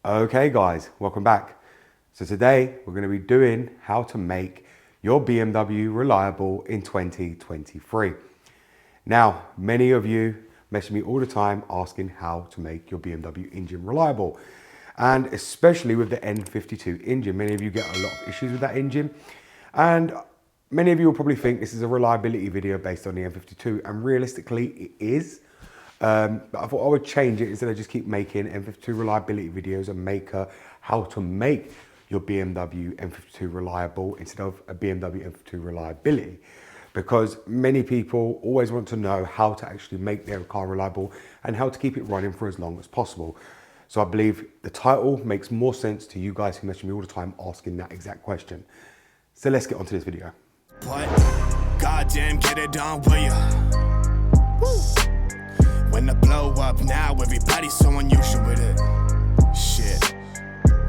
Okay guys, welcome back. So today we're going to be doing how to make your BMW reliable in 2023. Now, many of you message me all the time asking how to make your BMW engine reliable. And especially with the N52 engine, many of you get a lot of issues with that engine. And many of you will probably think this is a reliability video based on the N52, and realistically it is. But I thought I would change it instead of just keep making N52 reliability videos and make how to make your BMW N52 reliable instead of a BMW N52 reliability. Because many people always want to know how to actually make their car reliable and how to keep it running for as long as possible. So I believe the title makes more sense to you guys who message me all the time asking that exact question. So let's get onto this video. What? Goddamn, get it done, will ya? Woo. When the blow up now, everybody's so unusual with it. Shit.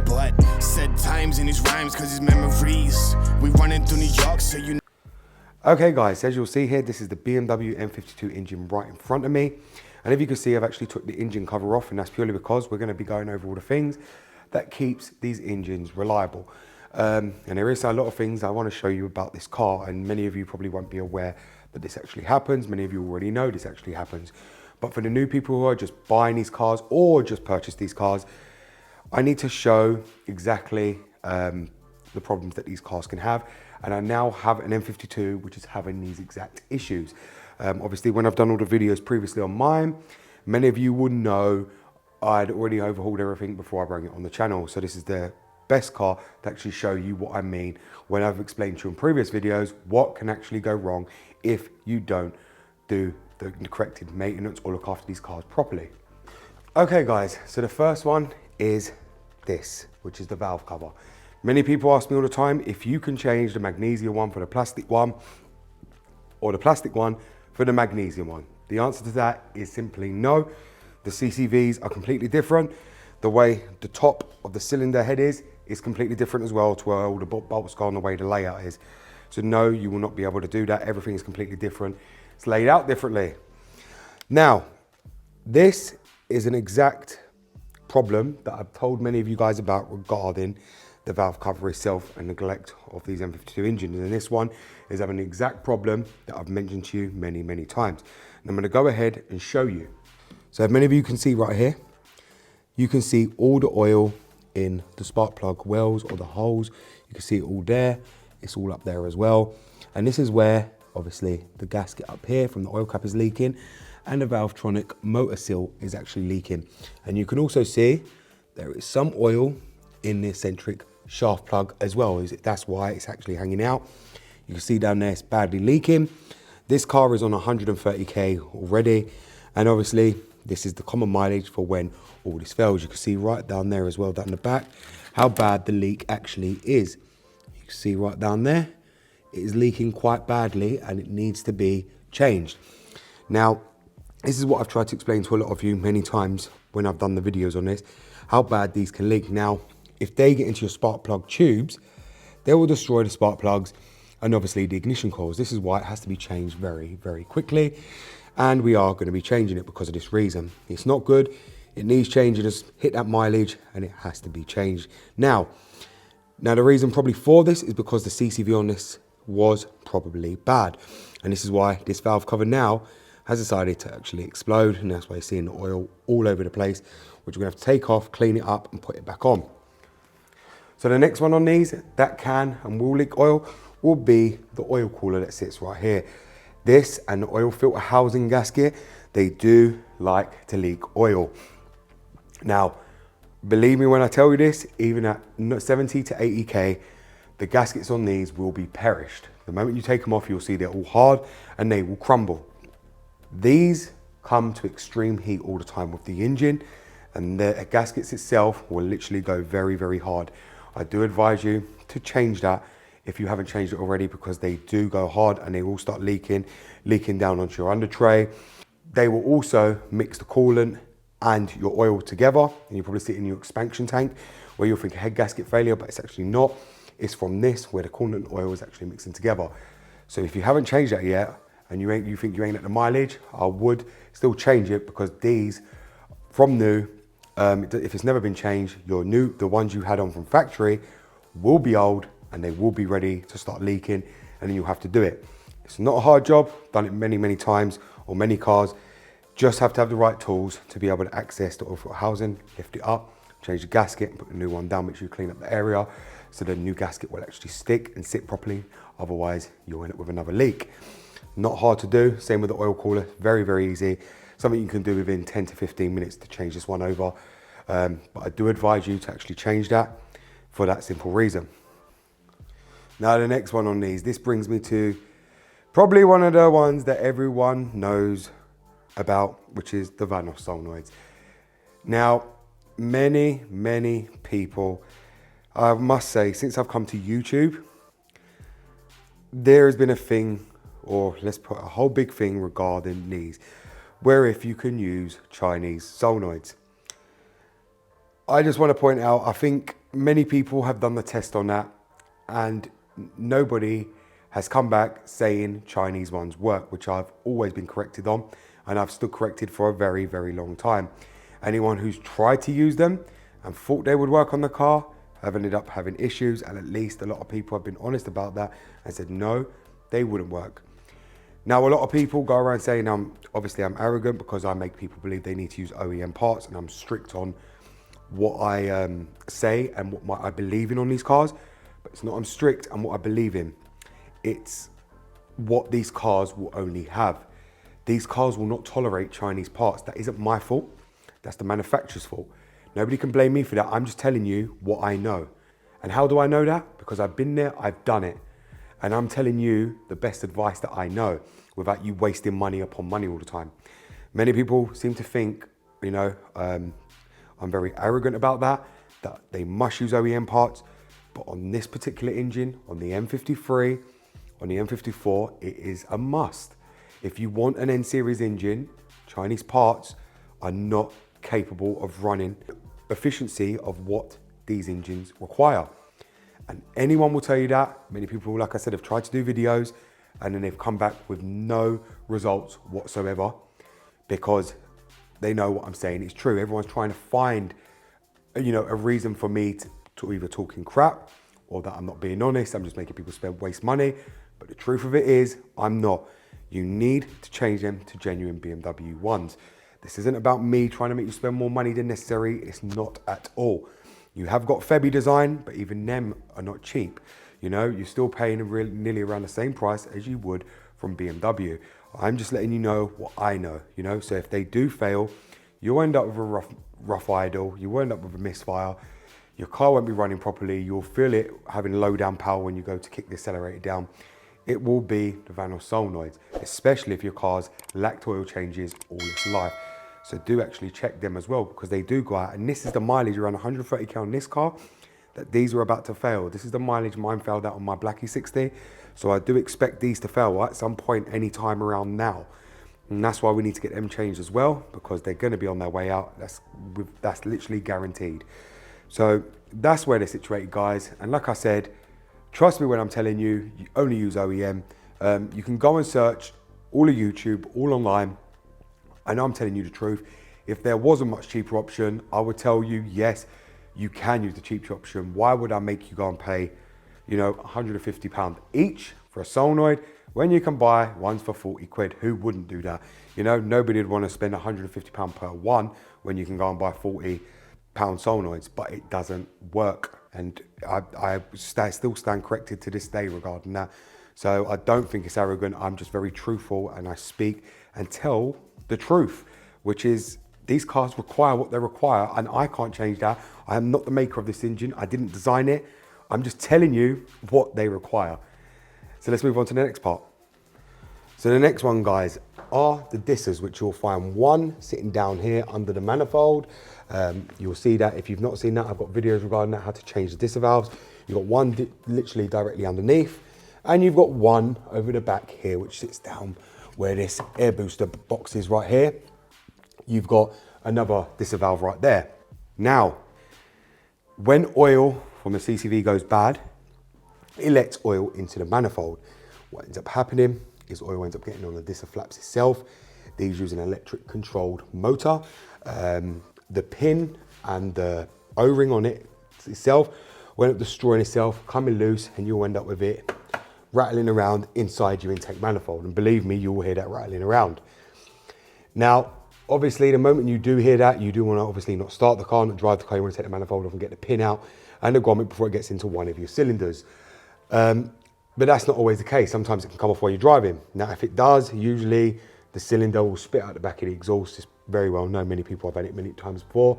But said times in his rhymes, cause his memories. We running through New York, so you know. Okay guys, as you'll see here, this is the BMW M52 engine right in front of me. And if you can see, I've actually took the engine cover off, and that's purely because we're going to be going over all the things that keeps these engines reliable. And there is a lot of things I want to show you about this car, and many of you probably won't be aware that this actually happens. Many of you already know this actually happens. But for the new people who are just buying these cars or just purchased these cars, I need to show exactly the problems that these cars can have. And I now have an M52 which is having these exact issues. Obviously, when I've done all the videos previously on mine, many of you would know I'd already overhauled everything before I bring it on the channel. So this is the best car to actually show you what I mean when I've explained to you in previous videos what can actually go wrong if you don't do the corrected maintenance or look after these cars properly. Okay guys, so the first one is this, which is the valve cover. Many people ask me all the time if you can change the magnesium one for the plastic one or the plastic one for the magnesium one. The answer to that is simply no. The CCVs are completely different. The way the top of the cylinder head is completely different as well to where all the bolts go and the way the layout is. So no, you will not be able to do that. Everything is completely different. It's laid out differently. Now, this is an exact problem that I've told many of you guys about regarding the valve cover itself and neglect of these M52 engines. And this one is having an exact problem that I've mentioned to you many, many times. And I'm gonna go ahead and show you. So if many of you can see right here, you can see all the oil in the spark plug wells or the holes. You can see it all there. It's all up there as well. And this is where, obviously, the gasket up here from the oil cap is leaking and the Valvetronic motor seal is actually leaking. And you can also see there is some oil in the eccentric shaft plug as well. That's why it's actually hanging out. You can see down there it's badly leaking. This car is on 130k already. And obviously, this is the common mileage for when all this fails. You can see right down there as well, down the back, how bad the leak actually is. You can see right down there, it is leaking quite badly and it needs to be changed. Now, this is what I've tried to explain to a lot of you many times when I've done the videos on this, how bad these can leak. Now, if they get into your spark plug tubes, they will destroy the spark plugs and obviously the ignition coils. This is why it has to be changed very, very quickly. And we are going to be changing it because of this reason. It's not good. It needs changing. It's hit that mileage and it has to be changed. Now the reason probably for this is because the CCV on this was probably bad. And this is why this valve cover now has decided to actually explode. And that's why you're seeing the oil all over the place, which we're going to have to take off, clean it up and put it back on. So the next one on these that can and will leak oil will be the oil cooler that sits right here. This and the oil filter housing gasket, they do like to leak oil. Now, believe me when I tell you this, even at 70 to 80k, the gaskets on these will be perished. The moment you take them off, you'll see they're all hard and they will crumble. These come to extreme heat all the time with the engine, and the gaskets itself will literally go very, very hard. I do advise you to change that if you haven't changed it already, because they do go hard and they will start leaking down onto your under tray. They will also mix the coolant and your oil together, and you probably see it in your expansion tank where you'll think a head gasket failure, but it's actually not. It's from this where the coolant and oil is actually mixing together. So if you haven't changed that yet and you think you ain't at the mileage, I would still change it, because these from new If it's never been changed, the ones you had on from factory will be old and they will be ready to start leaking, and then you'll have to do it. It's not a hard job, done it many, many times on many cars. Just have to have the right tools to be able to access the oil filter housing, lift it up, change the gasket and put the new one down. Make sure you clean up the area so the new gasket will actually stick and sit properly. Otherwise, you'll end up with another leak. Not hard to do. Same with the oil cooler. Very, very easy. Something you can do within 10 to 15 minutes to change this one over. But I do advise you to actually change that for that simple reason. Now the next one on these, this brings me to probably one of the ones that everyone knows about, which is the Vanos solenoids. Now, many, many people, I must say, since I've come to YouTube, there has been a thing, or let's put a whole big thing regarding these, where if you can use Chinese solenoids. I just want to point out, I think many people have done the test on that and nobody has come back saying Chinese ones work, which I've always been corrected on, and I've still corrected for a very, very long time. Anyone who's tried to use them and thought they would work on the car have ended up having issues, and at least a lot of people have been honest about that and said no, they wouldn't work. Now, a lot of people go around saying obviously I'm arrogant because I make people believe they need to use OEM parts, and I'm strict on what I say and what I believe in on these cars. But it's not I'm strict and what I believe in. It's what these cars will only have. These cars will not tolerate Chinese parts. That isn't my fault. That's the manufacturer's fault. Nobody can blame me for that. I'm just telling you what I know. And how do I know that? Because I've been there, I've done it. And I'm telling you the best advice that I know without you wasting money upon money all the time. Many people seem to think, I'm very arrogant about that they must use OEM parts. But on this particular engine, on the M53, on the M54, it is a must. If you want an N-series engine, Chinese parts are not capable of running the efficiency of what these engines require. And anyone will tell you that. Many people, like I said, have tried to do videos and then they've come back with no results whatsoever because they know what I'm saying is true. Everyone's trying to find, a reason for me to either talking crap or that I'm not being honest. I'm just making people waste money. But the truth of it is, I'm not. You need to change them to genuine BMW ones. This isn't about me trying to make you spend more money than necessary. It's not at all. You have got Febby design, but even them are not cheap. You're still paying nearly around the same price as you would from BMW. I'm just letting you know what I know, So if they do fail, you'll end up with a rough idle. You will end up with a misfire. Your car won't be running properly. You'll feel it having low down power when you go to kick the accelerator down. It will be the Vanos solenoids, especially if your car's lacked oil changes all its life. So do actually check them as well, because they do go out. And this is the mileage around 130k on this car that these are about to fail. This is the mileage mine failed out on my Blackie 60. So I do expect these to fail at some point, any time around now. And that's why we need to get them changed as well, because they're going to be on their way out. That's literally guaranteed. So that's where they're situated, guys. And like I said, trust me when I'm telling you, you only use OEM. You can go and search all of YouTube, all online. And I'm telling you the truth. If there was a much cheaper option, I would tell you, yes, you can use the cheaper option. Why would I make you go and pay, £150 each for a solenoid when you can buy ones for 40 quid? Who wouldn't do that? Nobody would want to spend £150 per one when you can go and buy 40 pound solenoids, but it doesn't work. And I still stand corrected to this day regarding that. So I don't think it's arrogant. I'm just very truthful, and I speak and tell the truth, which is these cars require what they require, and I can't change that. I am not the maker of this engine. I didn't design it. I'm just telling you what they require. So let's move on to the next part. So the next one, guys, are the dissers, which you'll find one sitting down here under the manifold. You'll see that. If you've not seen that, I've got videos regarding that, how to change the disser valves. You've got one literally directly underneath, and you've got one over the back here, which sits down where this air booster box is right here. You've got another disser valve right there. Now, when oil from the CCV goes bad, it lets oil into the manifold. What ends up happening is oil ends up getting on the disser flaps itself. These use an electric controlled motor. The pin and the O-ring on it itself will end up destroying itself, coming loose, and you'll end up with it rattling around inside your intake manifold. And believe me, you will hear that rattling around. Now, obviously, the moment you do hear that, you do want to obviously not start the car, not drive the car. You want to take the manifold off and get the pin out and the grommet before it gets into one of your cylinders. But that's not always the case. Sometimes it can come off while you're driving. Now, if it does, usually the cylinder will spit out the back of the exhaust. It's very well known. Many people have had it many times before,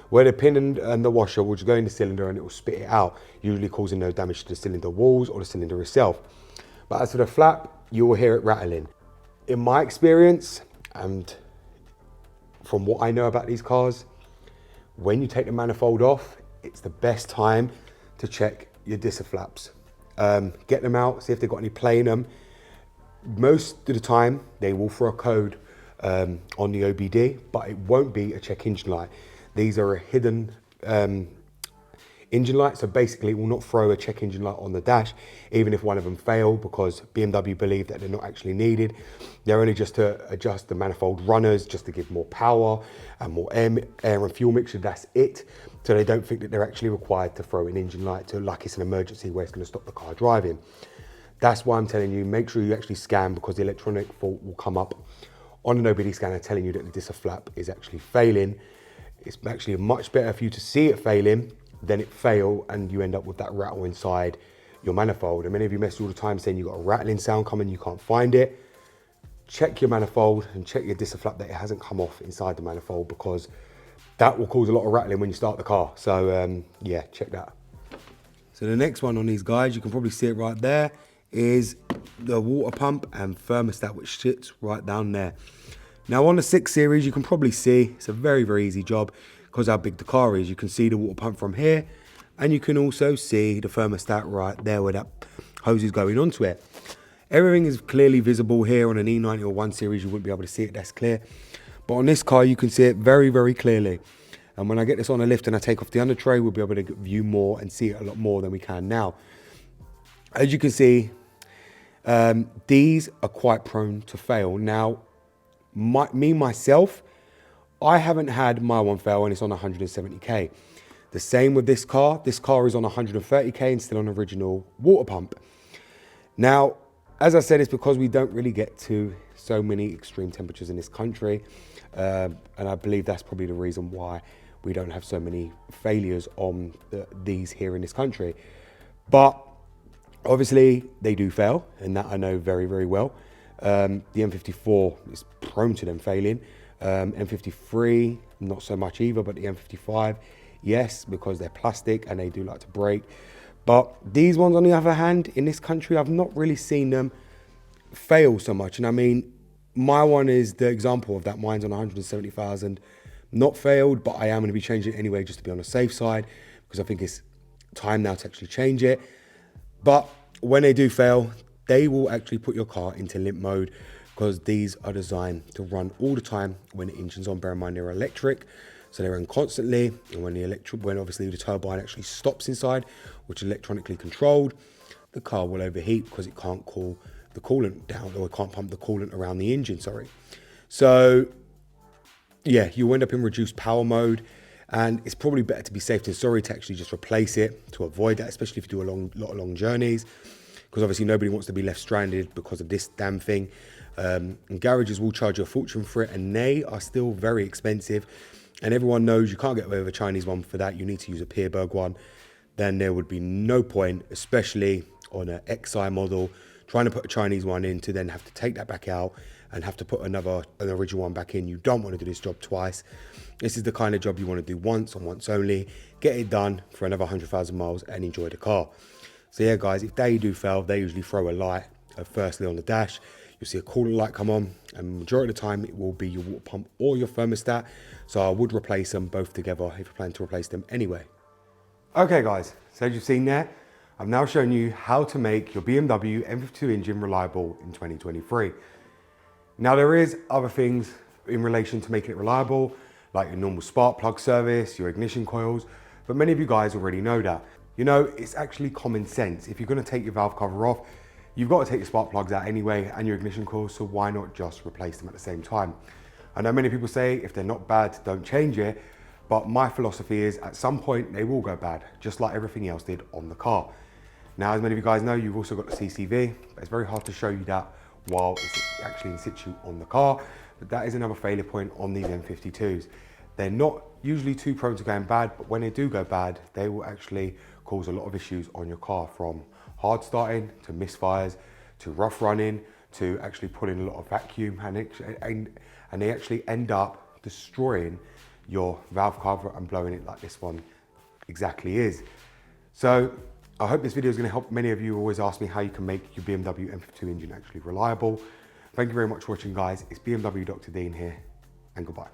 where the pin and the washer will just go in the cylinder and it will spit it out, usually causing no damage to the cylinder walls or the cylinder itself. But as for the flap, you will hear it rattling. In my experience, and from what I know about these cars, when you take the manifold off, it's the best time to check your disc flaps. Get them out, see if they've got any play in them. Most of the time, they will throw a code on the OBD, but it won't be a check engine light. These are a hidden engine light, so basically it will not throw a check engine light on the dash, even if one of them fail, because BMW believe that they're not actually needed. They're only just to adjust the manifold runners, just to give more power and more air and fuel mixture, that's it. So they don't think that they're actually required to throw an engine light to, like it's an emergency where it's going to stop the car driving. That's why I'm telling you, make sure you actually scan, because the electronic fault will come up on an OBD scanner telling you that the disc flap is actually failing. It's actually much better for you to see it failing than it fail and you end up with that rattle inside your manifold. And many of you message all the time saying you've got a rattling sound coming, you can't find it. Check your manifold and check your disc flap that it hasn't come off inside the manifold, because that will cause a lot of rattling when you start the car. So yeah, check that. So the next one on these guys, you can probably see it right there, is the water pump and thermostat, which sits right down there. Now on the 6 Series, you can probably see it's a very, very easy job because how big the car is. You can see the water pump from here, and you can also see the thermostat right there where that hose is going onto it. Everything is clearly visible here. On an E90 or 1 Series, you wouldn't be able to see it, that's clear. But on this car, you can see it very, very clearly. And when I get this on a lift and I take off the under tray, we'll be able to view more and see it a lot more than we can now. As you can see, these are quite prone to fail. Now, myself, I haven't had my one fail and it's on 170k. The same with this car. This car is on 130k and still on original water pump. Now, as I said, it's because we don't really get to so many extreme temperatures in this country. And I believe that's probably the reason why we don't have so many failures on these here in this country. But obviously they do fail, and that I know very, very well. The M54 is prone to them failing. M53, not so much either, but the M55, yes, because they're plastic and they do like to break. But these ones, on the other hand, in this country, I've not really seen them fail so much. And I mean, my one is the example of that. Mine's on 170,000, not failed, but I am going to be changing it anyway, just to be on the safe side, because I think it's time now to actually change it. But when they do fail, they will actually put your car into limp mode, because these are designed to run all the time when the engine's on. Bear in mind, they're electric, so they run constantly. And when obviously the turbine actually stops inside, which is electronically controlled, the car will overheat because it can't cool the coolant down, or it can't pump the coolant around the engine, sorry. So yeah, you end up in reduced power mode, and it's probably better to be safe than sorry to actually just replace it to avoid that, especially if you do a lot of long journeys, because obviously nobody wants to be left stranded because of this damn thing. And garages will charge you a fortune for it, and they are still very expensive. And everyone knows you can't get away with a Chinese one for that. You need to use a Pierberg one. Then there would be no point, especially on an XI model, trying to put a Chinese one in to then have to take that back out and have to put an original one back in. You don't want to do this job twice. This is the kind of job you want to do once and once only. Get it done for another 100,000 miles and enjoy the car. So yeah, guys, if they do fail, they usually throw a light firstly on the dash. You'll see a coolant light come on, and majority of the time it will be your water pump or your thermostat. So I would replace them both together if you plan to replace them anyway. Okay guys, so as you've seen there, I've now shown you how to make your BMW M52 engine reliable in 2023. Now there is other things in relation to making it reliable, like your normal spark plug service, your ignition coils, but many of you guys already know that. You know, it's actually common sense. If you're gonna take your valve cover off, you've got to take your spark plugs out anyway and your ignition coils, so why not just replace them at the same time? I know many people say if they're not bad, don't change it, But my philosophy is at some point they will go bad, just like everything else did on the car. Now, as many of you guys know, you've also got the CCV, but it's very hard to show you that while it's actually in situ on the car. But that is another failure point on these M52s. They're not usually too prone to going bad, but when they do go bad, they will actually cause a lot of issues on your car, from hard starting to misfires to rough running to actually pulling a lot of vacuum, and they actually end up destroying your valve cover and blowing it like this one exactly is. So I hope this video is going to help many of you who always ask me how you can make your BMW M52 engine actually reliable. Thank you very much for watching, guys. It's BMW Dr. Dean here, and goodbye.